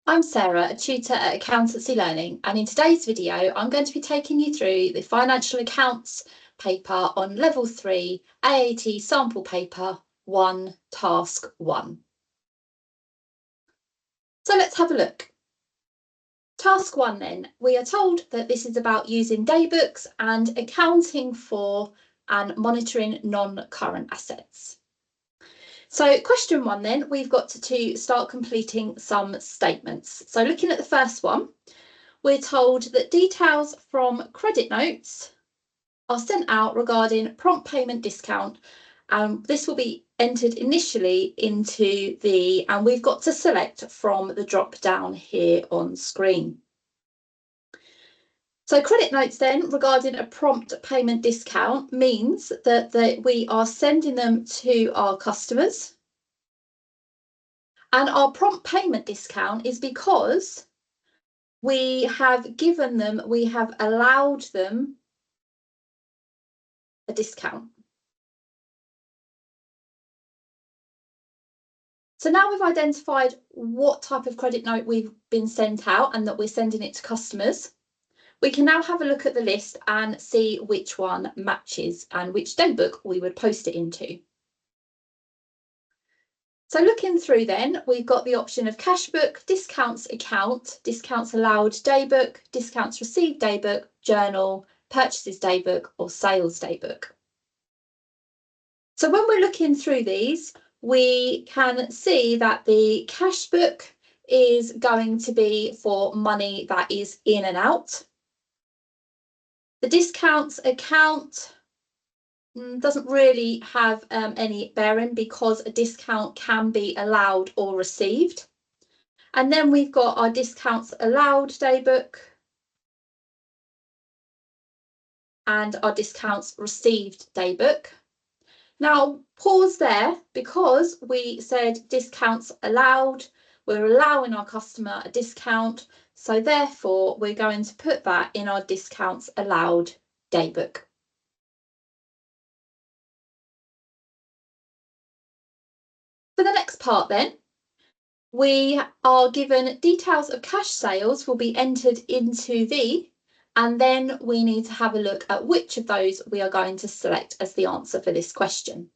I'm Sarah, a tutor at Accountancy Learning, and in today's video, I'm going to be taking you through the financial accounts paper on Level 3 AAT Sample Paper 1, Task 1. So let's have a look. Task 1 then, we are told that this is about using daybooks and accounting for and monitoring non-current assets. So question 1 then, we've got to start completing some statements. So looking at the first one, we're told that details from credit notes are sent out regarding prompt payment discount, and this will be entered initially into and we've got to select from the drop down here on screen. So credit notes then regarding a prompt payment discount means that we are sending them to our customers. And our prompt payment discount is because we have allowed them a discount. So now we've identified what type of credit note we've been sent out and that we're sending it to customers. We can now have a look at the list and see which one matches and which daybook we would post it into. So looking through then, we've got the option of cash book, discounts account, discounts allowed daybook, discounts received daybook, journal, purchases daybook, or sales daybook. So when we're looking through these, we can see that the cash book is going to be for money that is in and out. The discounts account doesn't really have any bearing because a discount can be allowed or received. And then we've got our discounts allowed daybook and our discounts received daybook. Now pause there because we said discounts allowed. We're allowing our customer a discount. So therefore we're going to put that in our discounts allowed daybook. For the next part then, we are given details of cash sales will be entered into and then we need to have a look at which of those we are going to select as the answer for this question.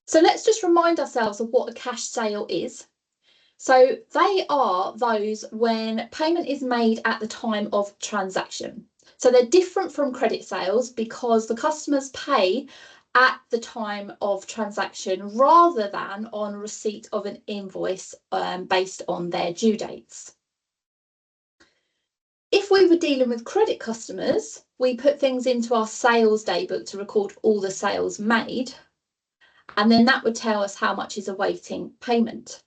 So let's just remind ourselves of what a cash sale is. So they are those when payment is made at the time of transaction. So they're different from credit sales because the customers pay at the time of transaction rather than on receipt of an invoice based on their due dates. If we were dealing with credit customers, we put things into our sales daybook to record all the sales made, and then that would tell us how much is awaiting payment.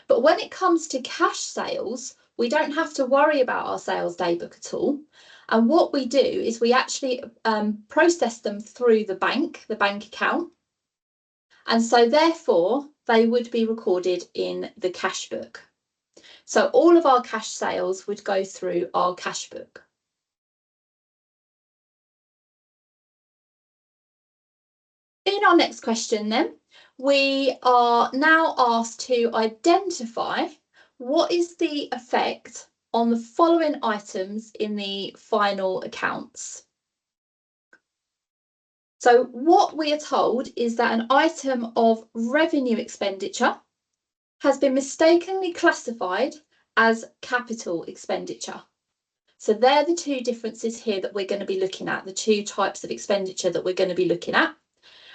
But when it comes to cash sales, we don't have to worry about our sales daybook at all. And what we do is we actually process them through the bank account. And so therefore, they would be recorded in the cash book. So all of our cash sales would go through our cash book. In our next question then, we are now asked to identify what is the effect on the following items in the final accounts. So what we are told is that an item of revenue expenditure has been mistakenly classified as capital expenditure. So they're the two differences here that we're going to be looking at, the two types of expenditure that we're going to be looking at.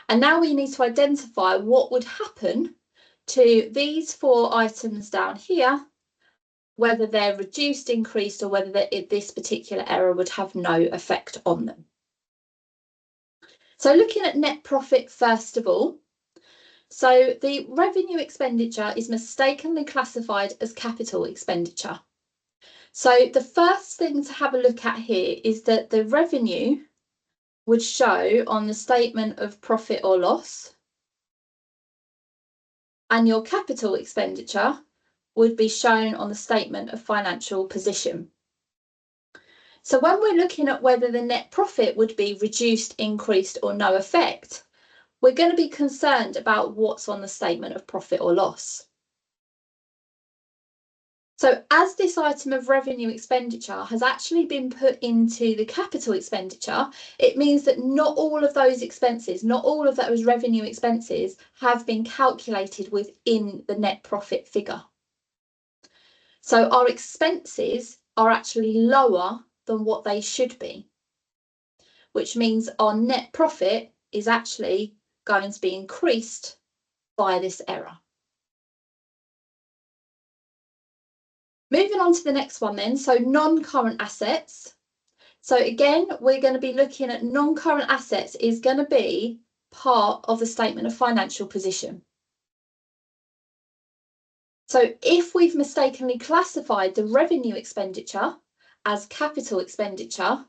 And now we need to identify what would happen to these four items down here, whether they're reduced, increased, or whether this particular error would have no effect on them. So looking at net profit first of all, so the revenue expenditure is mistakenly classified as capital expenditure. So the first thing to have a look at here is that the revenue would show on the statement of profit or loss, and your capital expenditure would be shown on the statement of financial position. So when we're looking at whether the net profit would be reduced, increased, or no effect, we're going to be concerned about what's on the statement of profit or loss. So as this item of revenue expenditure has actually been put into the capital expenditure, it means that not all of those expenses, not all of those revenue expenses have been calculated within the net profit figure. So our expenses are actually lower than what they should be, which means our net profit is actually going to be increased by this error. Moving on to the next one then, so non-current assets. So again, we're going to be looking at non-current assets is going to be part of the statement of financial position. So if we've mistakenly classified the revenue expenditure as capital expenditure,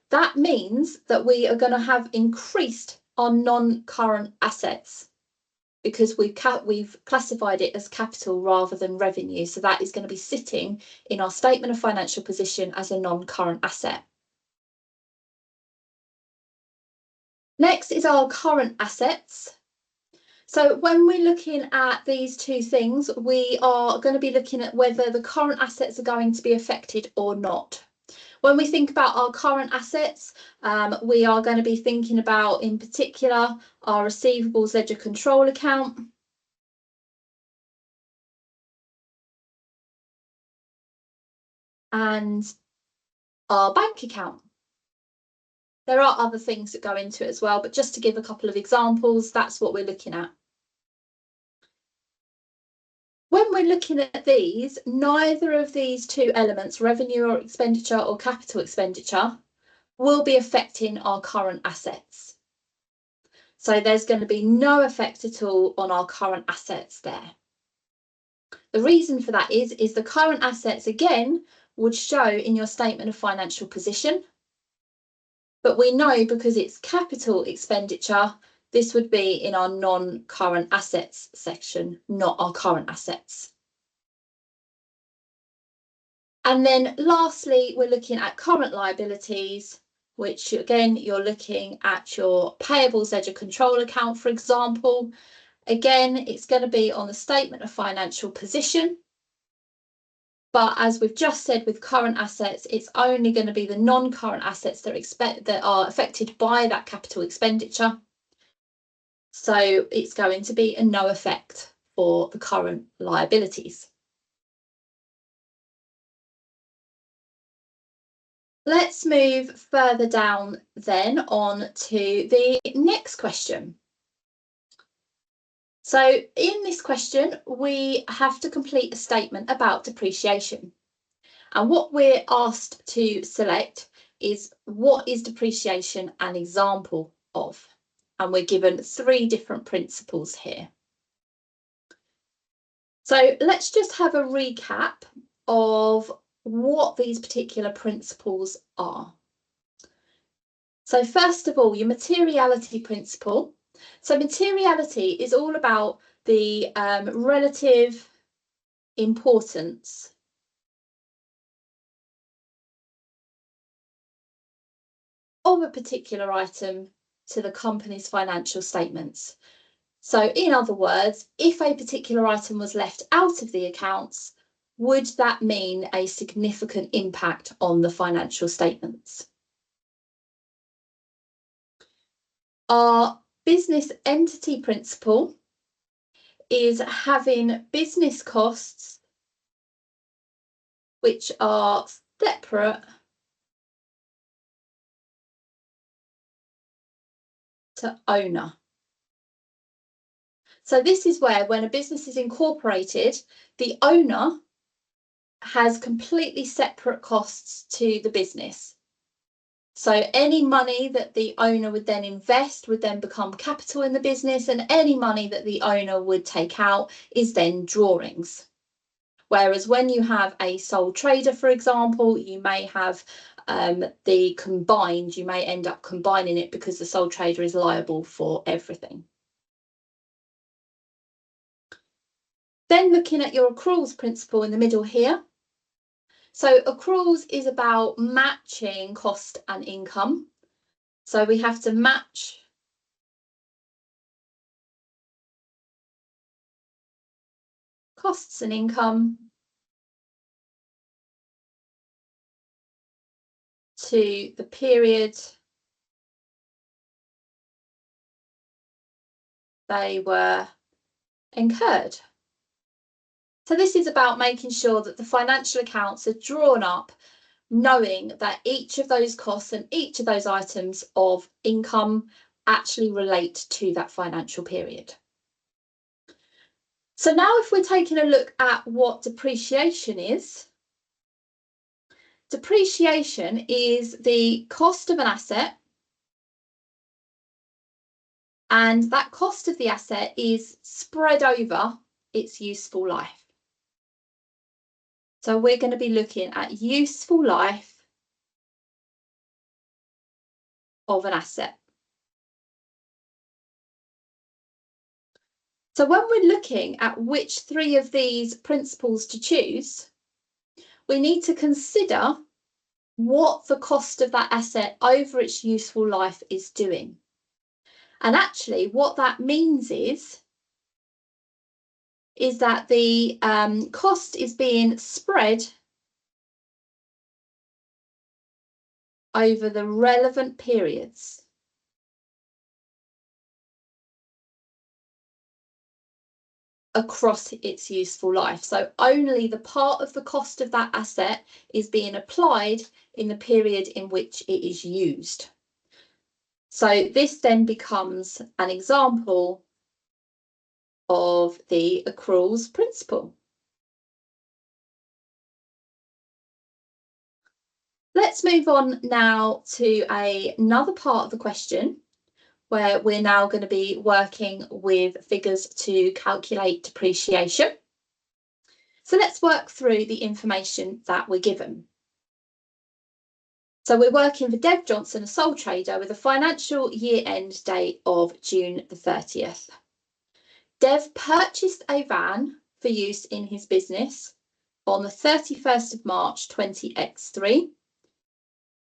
that means that we are going to have increased our non-current assets because we've classified it as capital rather than revenue. So that is going to be sitting in our statement of financial position as a non-current asset. Next is our current assets. So when we're looking at these two things, we are going to be looking at whether the current assets are going to be affected or not. When we think about our current assets, we are going to be thinking about, in particular, our receivables ledger control account, and our bank account. There are other things that go into it as well, but just to give a couple of examples, that's what we're looking at. When we're looking at these, neither of these two elements, revenue or expenditure or capital expenditure, will be affecting our current assets. So there's going to be no effect at all on our current assets there. The reason for that is the current assets, again, would show in your statement of financial position. But we know because it's capital expenditure, this would be in our non-current assets section, not our current assets. And then lastly, we're looking at current liabilities, which again, you're looking at your payables ledger control account, for example. Again, it's going to be on the statement of financial position. But as we've just said with current assets, it's only going to be the non-current assets that are affected by that capital expenditure. So it's going to be a no effect for the current liabilities. Let's move further down then on to the next question. So in this question, we have to complete a statement about depreciation. And what we're asked to select is what is depreciation an example of? And we're given 3 different principles here. So let's just have a recap of what these particular principles are. So first of all, your materiality principle. So materiality is all about the relative importance of a particular item to the company's financial statements. So in other words, if a particular item was left out of the accounts, would that mean a significant impact on the financial statements? Our business entity principle is having business costs which are separate to owner. So this is where, when a business is incorporated, the owner has completely separate costs to the business. So any money that the owner would then invest would then become capital in the business, and any money that the owner would take out is then drawings. Whereas when you have a sole trader, for example, you may have you may end up combining it because the sole trader is liable for everything. Then looking at your accruals principle in the middle here. So accruals is about matching cost and income. So we have to match costs and income to the period they were incurred. So this is about making sure that the financial accounts are drawn up knowing that each of those costs and each of those items of income actually relate to that financial period. So now if we're taking a look at what depreciation is, depreciation is the cost of an asset, and that cost of the asset is spread over its useful life. So we're going to be looking at useful life of an asset. So when we're looking at which three of these principles to choose, we need to consider what the cost of that asset over its useful life is doing. And actually what that means is that the cost is being spread over the relevant periods. Across its useful life. So only the part of the cost of that asset is being applied in the period in which it is used. So this then becomes an example of the accruals principle. Let's move on now to another part of the question where we're now going to be working with figures to calculate depreciation. So let's work through the information that we're given. So we're working for Dev Johnson, a sole trader, with a financial year end date of June the 30th. Dev purchased a van for use in his business on the 31st of March 20X3.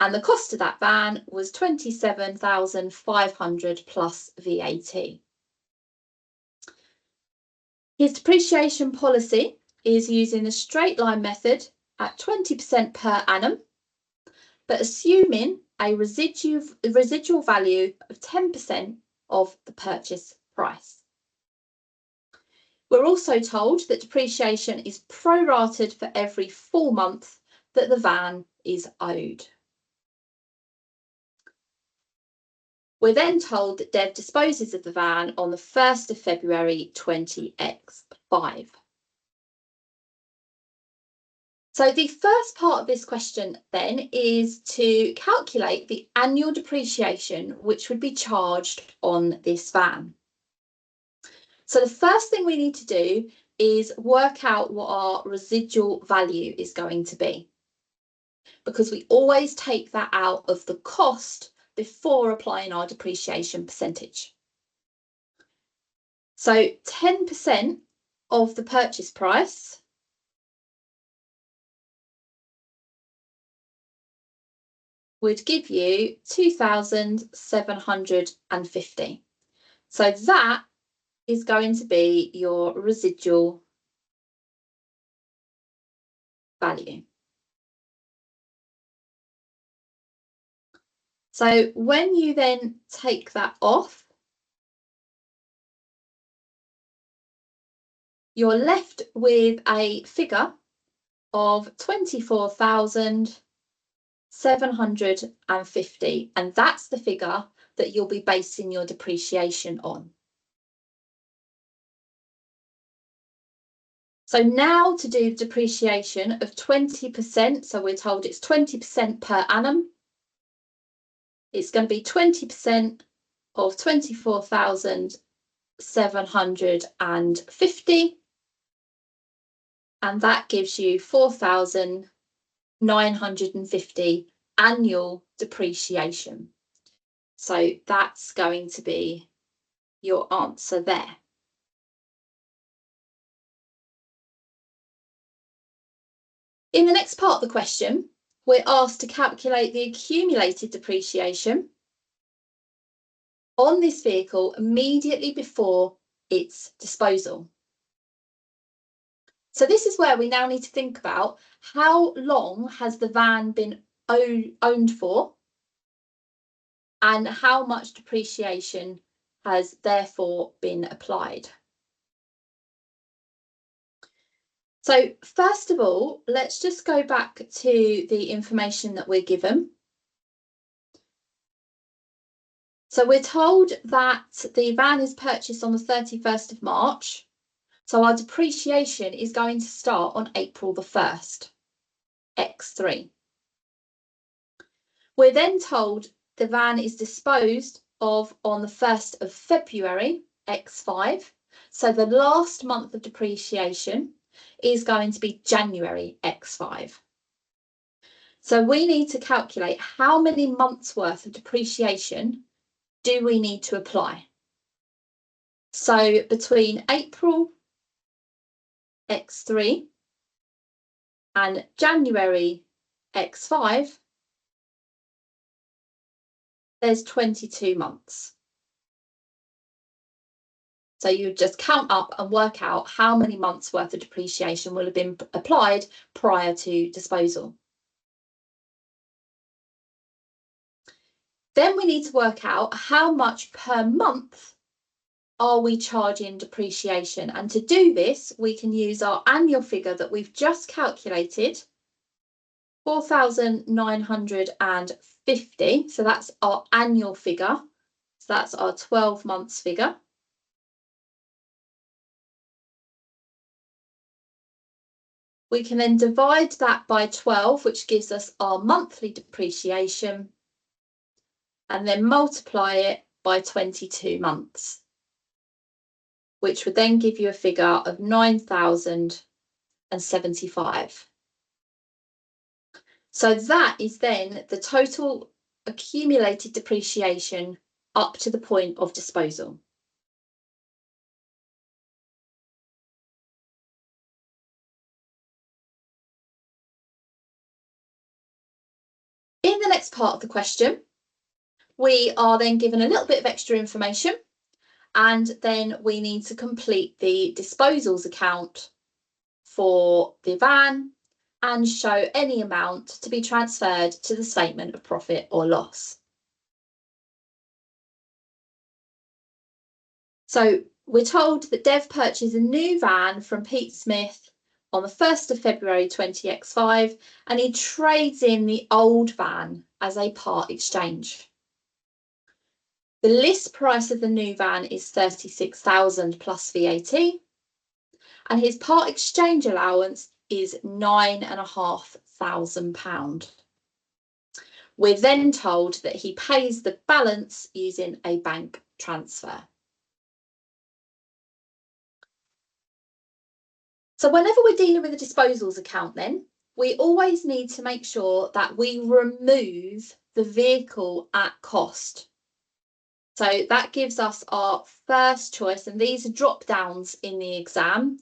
And the cost of that van was £27,500 plus VAT. His depreciation policy is using the straight line method at 20% per annum, but assuming a residual value of 10% of the purchase price. We're also told that depreciation is prorated for every 4 months that the van is owed. We're then told that Dev disposes of the van on the 1st of February 20X5. So the first part of this question then is to calculate the annual depreciation which would be charged on this van. So the first thing we need to do is work out what our residual value is going to be, because we always take that out of the cost before applying our depreciation percentage. So 10% of the purchase price would give you 2,750. So that is going to be your residual value. So when you then take that off, you're left with a figure of 24,750, and that's the figure that you'll be basing your depreciation on. So now to do depreciation of 20%, so we're told it's 20% per annum. It's going to be 20% of 24,750, and that gives you 4,950 annual depreciation. So that's going to be your answer there. In the next part of the question, we're asked to calculate the accumulated depreciation on this vehicle immediately before its disposal. So this is where we now need to think about how long has the van been owned for, and how much depreciation has therefore been applied. So first of all, let's just go back to the information that we're given. So we're told that the van is purchased on the 31st of March. So our depreciation is going to start on April the 1st, X3. We're then told the van is disposed of on the 1st of February, X5. So the last month of depreciation is going to be January, X5. So we need to calculate how many months worth of depreciation do we need to apply. So between April, X3 and January, X5, there's 22 months. So you just count up and work out how many months worth of depreciation will have been applied prior to disposal. Then we need to work out how much per month are we charging depreciation. And to do this, we can use our annual figure that we've just calculated, 4,950. So that's our annual figure. So that's our 12 months figure. We can then divide that by 12, which gives us our monthly depreciation, and then multiply it by 22 months, which would then give you a figure of 9,075. So that is then the total accumulated depreciation up to the point of disposal. In the next part of the question, we are then given a little bit of extra information, and then we need to complete the disposals account for the van and show any amount to be transferred to the statement of profit or loss. So we're told that Dev purchased a new van from Pete Smith on the 1st of February 20X5, and he trades in the old van as a part exchange. The list price of the new van is 36,000 plus VAT, and his part exchange allowance is £9,500. We're then told that he pays the balance using a bank transfer. So whenever we're dealing with a disposals account, then we always need to make sure that we remove the vehicle at cost. So that gives us our first choice, and these are drop downs in the exam.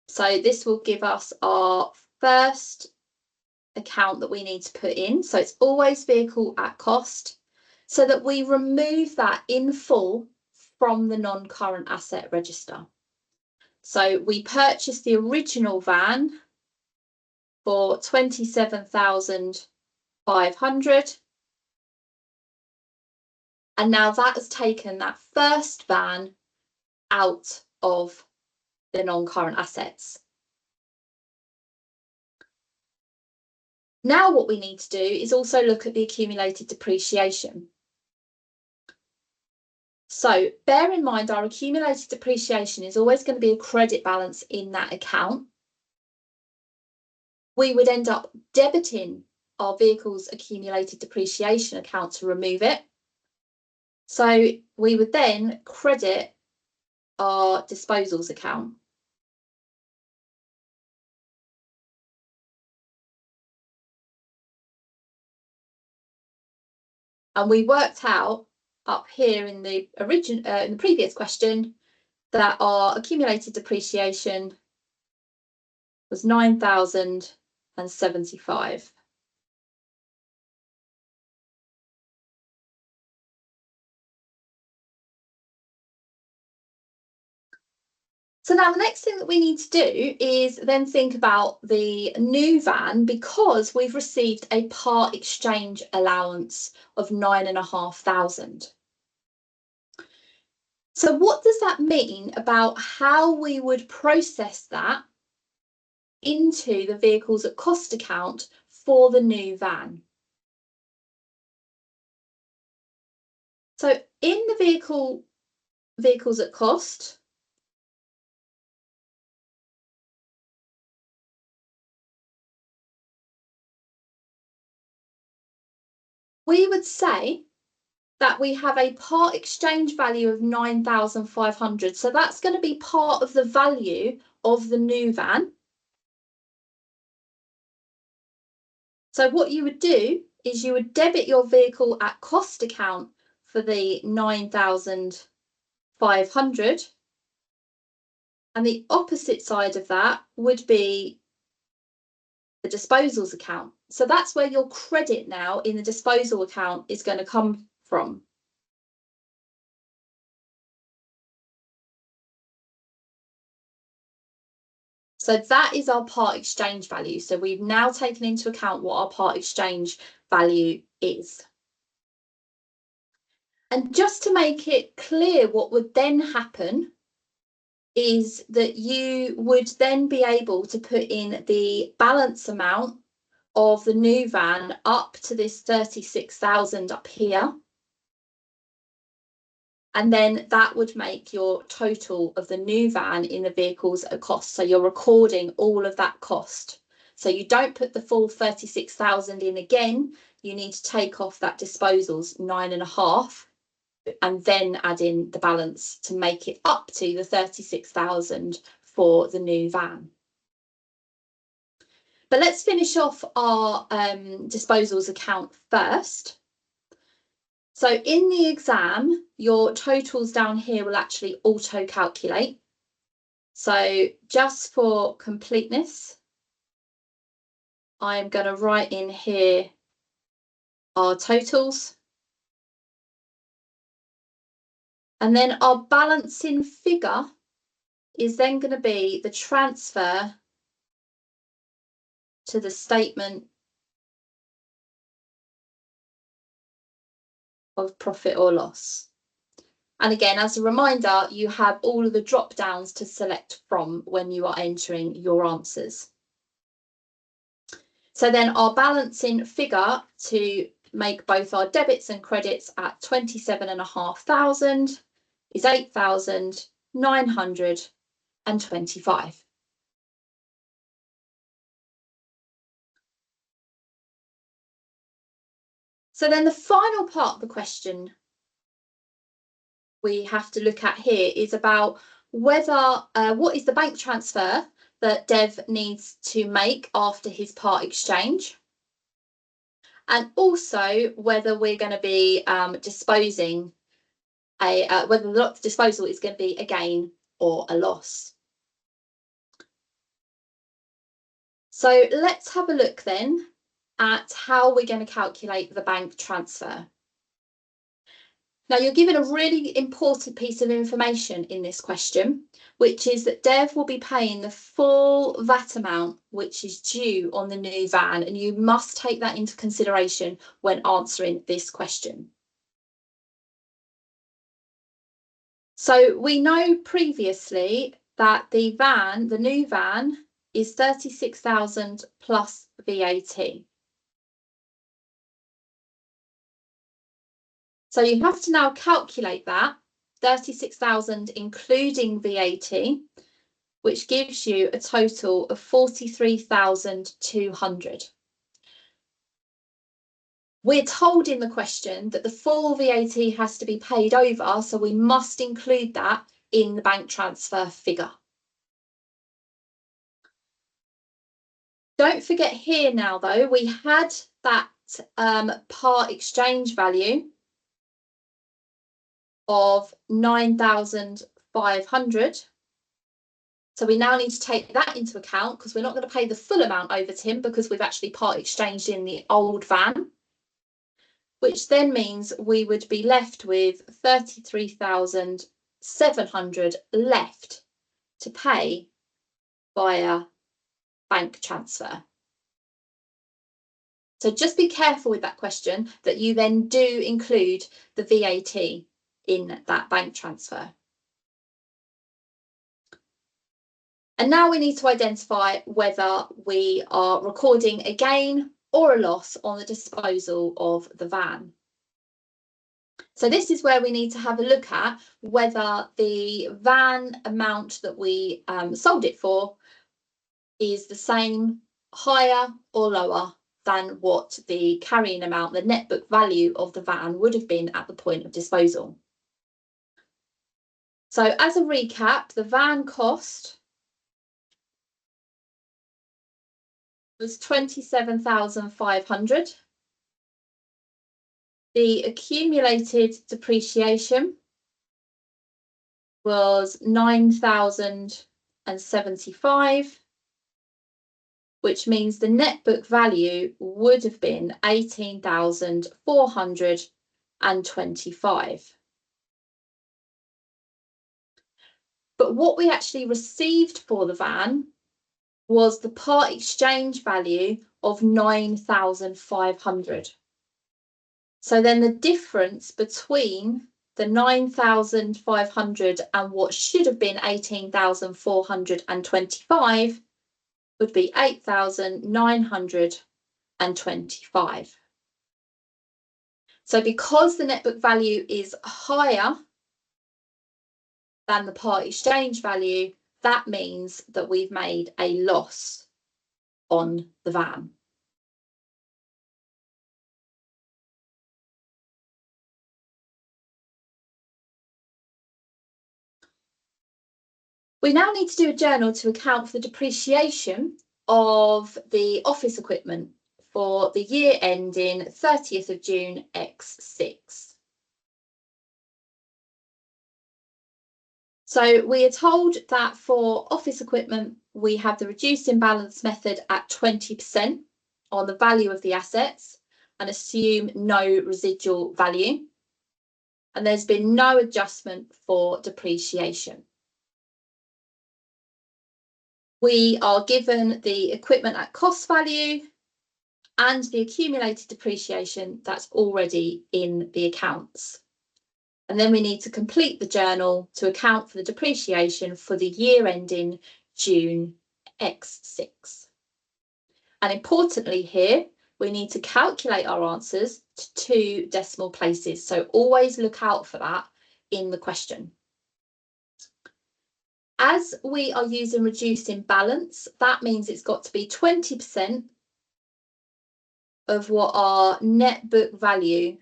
So this will give us our first account that we need to put in. So it's always vehicle at cost, so that we remove that in full from the non-current asset register. So we purchased the original van for 27,500. And now that has taken that first van out of the non-current assets. Now what we need to do is also look at the accumulated depreciation. So bear in mind our accumulated depreciation is always going to be a credit balance in that account. We would end up debiting our vehicle's accumulated depreciation account to remove it. So we would then credit our disposals account. And we worked out up here in the in the previous question that our accumulated depreciation was 9,075. So now the next thing that we need to do is then think about the new van, because we've received a part exchange allowance of 9,500. So what does that mean about how we would process that into the vehicles at cost account for the new van? So in the vehicles at cost, we would say that we have a part exchange value of 9,500. So that's going to be part of the value of the new van. So what you would do is you would debit your vehicle at cost account for the 9,500. And the opposite side of that would be the disposals account. So that's where your credit now in the disposal account is going to come from. So that is our part exchange value. So we've now taken into account what our part exchange value is. And just to make it clear, what would then happen is that you would then be able to put in the balance amount of the new van up to this 36,000 up here. And then that would make your total of the new van in the vehicles at cost. So you're recording all of that cost. So you don't put the full 36,000 in again. You need to take off that disposals 9,500 and then add in the balance to make it up to the 36,000 for the new van. But let's finish off our disposals account first. So in the exam, your totals down here will actually auto-calculate. So just for completeness, I'm going to write in here our totals. And then our balancing figure is then going to be the transfer to the statement of profit or loss. And again, as a reminder, you have all of the drop downs to select from when you are entering your answers. So then our balancing figure to make both our debits and credits at 27,500 is 8,925. So then the final part of the question we have to look at here is about whether what is the bank transfer that Dev needs to make after his part exchange, and also whether we're going to be disposing whether the disposal is going to be a gain or a loss. So let's have a look then at how we're going to calculate the bank transfer. Now, you're given a really important piece of information in this question, which is that Dev will be paying the full VAT amount which is due on the new van, and you must take that into consideration when answering this question. So we know previously that the new van is 36,000 plus VAT. So you have to now calculate that, 36,000 including VAT, which gives you a total of 43,200. We're told in the question that the full VAT has to be paid over, so we must include that in the bank transfer figure. Don't forget here now, though, we had that part exchange value of 9,500. So we now need to take that into account, because we're not going to pay the full amount over to him because we've actually part exchanged in the old van, which then means we would be left with 33,700 left to pay via bank transfer. So just be careful with that question that you then do include the VAT in that bank transfer. And now we need to identify whether we are recording a gain or a loss on the disposal of the van. So this is where we need to have a look at whether the van amount that we sold it for is the same, higher or lower than what the carrying amount, the net book value of the van would have been at the point of disposal. So as a recap, the van cost was 27,500. The accumulated depreciation was 9,075, which means the net book value would have been 18,425. But what we actually received for the van was the part exchange value of 9,500. So then the difference between the 9,500 and what should have been 18,425 would be 8,925. So because the net book value is higher than the part exchange value, that means that we've made a loss on the van. We now need to do a journal to account for the depreciation of the office equipment for the year ending 30th of June X6. So we are told that for office equipment, we have the reduced imbalance method at 20% on the value of the assets and assume no residual value. And there's been no adjustment for depreciation. We are given the equipment at cost value and the accumulated depreciation that's already in the accounts. And then we need to complete the journal to account for the depreciation for the year ending June X6. And importantly here, we need to calculate our answers to 2 decimal places. So always look out for that in the question. As we are using reduced imbalance, that means it's got to be 20% of what our net book value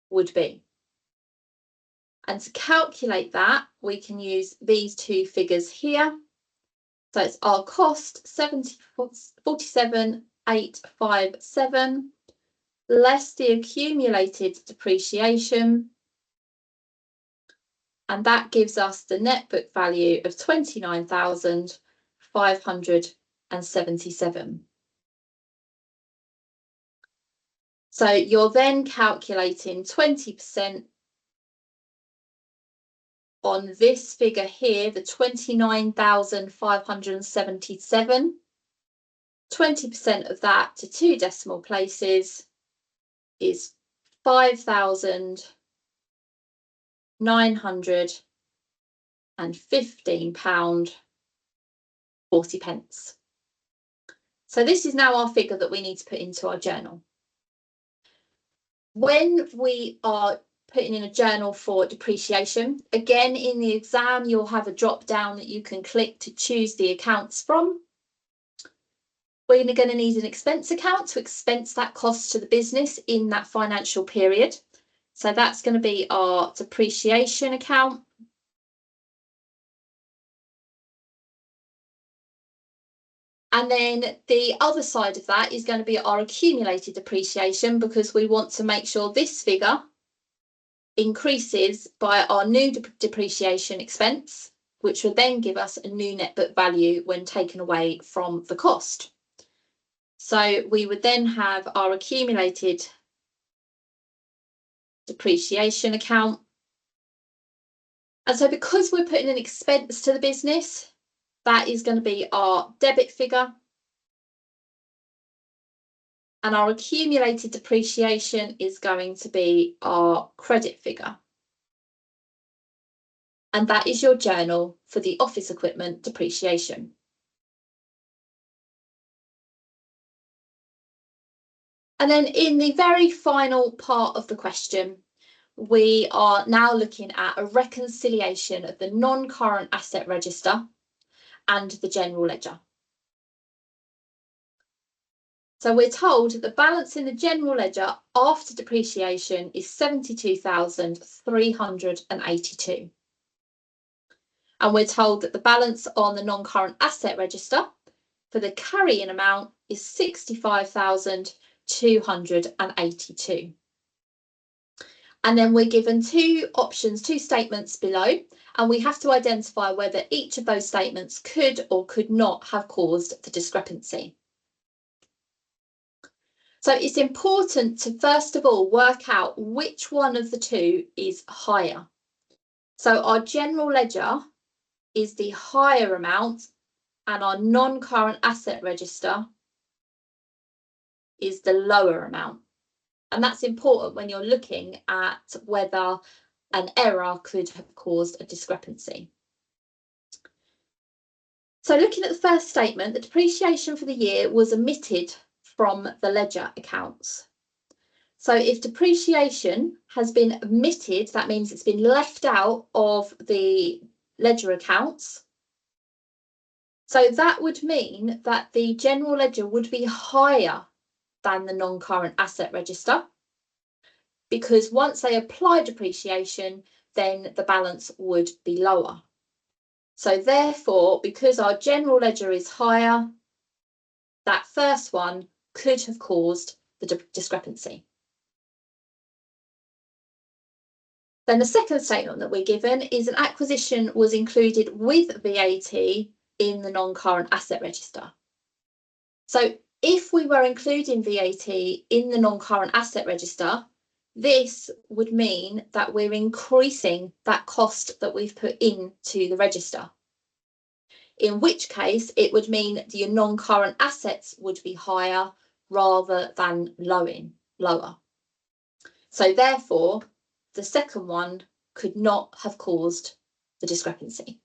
would be. And to calculate that, we can use these 2 figures here. So it's our cost 47,857 less the accumulated depreciation. And that gives us the net book value of 29,577. So you're then calculating 20% on this figure here, the 29,577. 20% of that to 2 decimal places is £5,915.40. So this is now our figure that we need to put into our journal. When we are putting in a journal for depreciation, again in the exam you'll have a drop down that you can click to choose the accounts from. We're going to need an expense account to expense that cost to the business in that financial period. So that's going to be our depreciation account. And then the other side of that is going to be our accumulated depreciation, because we want to make sure this figure increases by our new depreciation expense, which will then give us a new net book value when taken away from the cost. So we would then have our accumulated depreciation account, And so because we're putting an expense to the business, that is going to be our debit figure. And our accumulated depreciation is going to be our credit figure. And that is your journal for the office equipment depreciation. And then in the very final part of the question, we are now looking at a reconciliation of the non-current asset register and the general ledger. So we're told that the balance in the general ledger after depreciation is 72,382. And we're told that the balance on the non-current asset register for the carrying amount is 65,282. And then we're given two options, two statements below, and we have to identify whether each of those statements could or could not have caused the discrepancy. So it's important to first of all work out which one of the two is higher. So our general ledger is the higher amount and our non-current asset register is the lower amount. And that's important when you're looking at whether an error could have caused a discrepancy. So looking at the first statement, the depreciation for the year was omitted from the ledger accounts. So if depreciation has been omitted, that means it's been left out of the ledger accounts. So that would mean that the general ledger would be higher than the non-current asset register, because once they apply depreciation, then the balance would be lower. So therefore, because our general ledger is higher, that first one could have caused the discrepancy. Then the second statement that we're given is an acquisition was included with VAT in the non-current asset register. So if we were including VAT in the non-current asset register, this would mean that we're increasing that cost that we've put into the register. In which case it would mean that your non-current assets would be higher rather than lower. So therefore, the second one could not have caused the discrepancy.